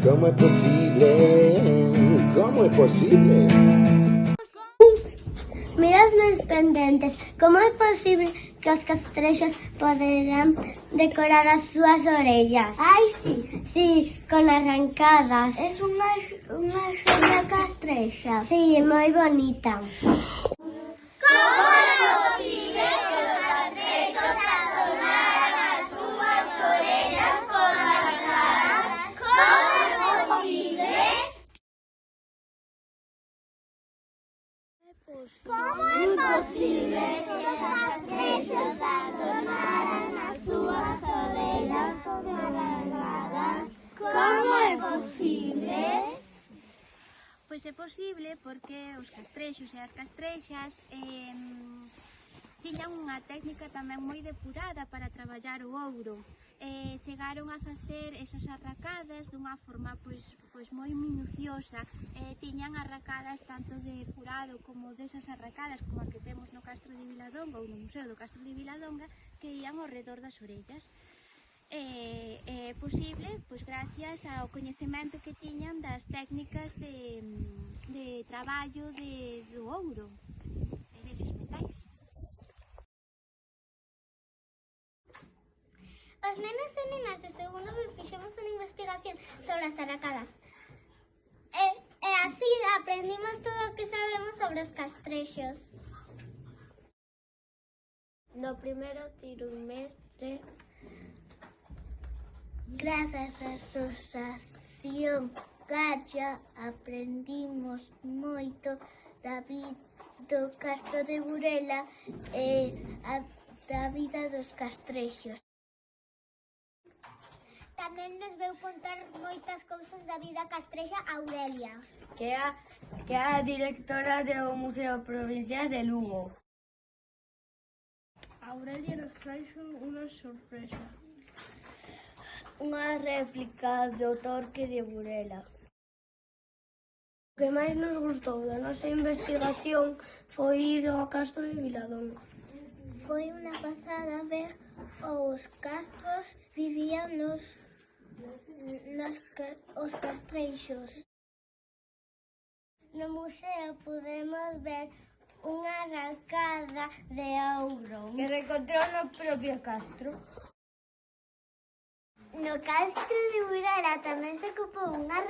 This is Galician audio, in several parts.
¿Cómo es posible? ¿Cómo es posible? Mirad mis pendentes, como é posible que os castrexos poderán decorar as súas orellas? Ai, sí. Sí, con arrancadas. Es unha xoia castrexa. Sí, é moi bonita. Como é posible que os castrexos adornaran as súas orellas con alargadas? Como é posible? Pois é posible porque os castrexos e as castrexas tiñan unha técnica tamén moi depurada para traballar o ouro. Chegaron a facer esas arracadas dunha forma pois moi minuciosa. Tiñan arracadas tanto de furado como desas arracadas como a que temos no Castro de Viladonga ou no Museo do Castro de Viladonga, que ían ao redor das orellas. É posible, pois gracias ao coñecemento que tiñan das técnicas de traballo do ouro e deses metais. Os nenos e nenas de segundo fixemos unha investigación sobre as arracadas. E así aprendimos todo o que sabemos sobre os castrexos. No primeiro trimestre, grazas á asociación Galla, aprendimos moito do Castro de Burela e da vida dos castrexos. Tamén nos veu contar moitas cousas da vida castrexa Aurelia, Que é a directora do Museo Provincial de Lugo. Aurelia nos traixo unha sorpresa. Unha réplica do Torque de Burela. O que máis nos gustou da nosa investigación foi ir ao Castro de Viladonga. foi unha pasada ver os castros vivían os castrexos. No museo podemos ver unha arrancada de ouro. Que reencontrou no propio Castro. No Castro de Burela tamén se ocupou unha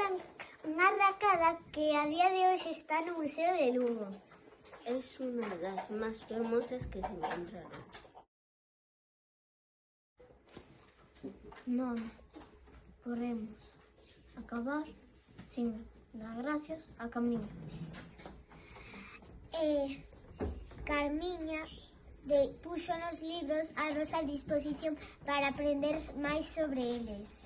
arrancada que a día de hoxe está no Museo de Lugo. Es una de las más famosas que se encontraron. Non podemos acabar sin dar gracias a Carmiña. Carmiña puxo nos libros a nosa disposición para aprender máis sobre eles.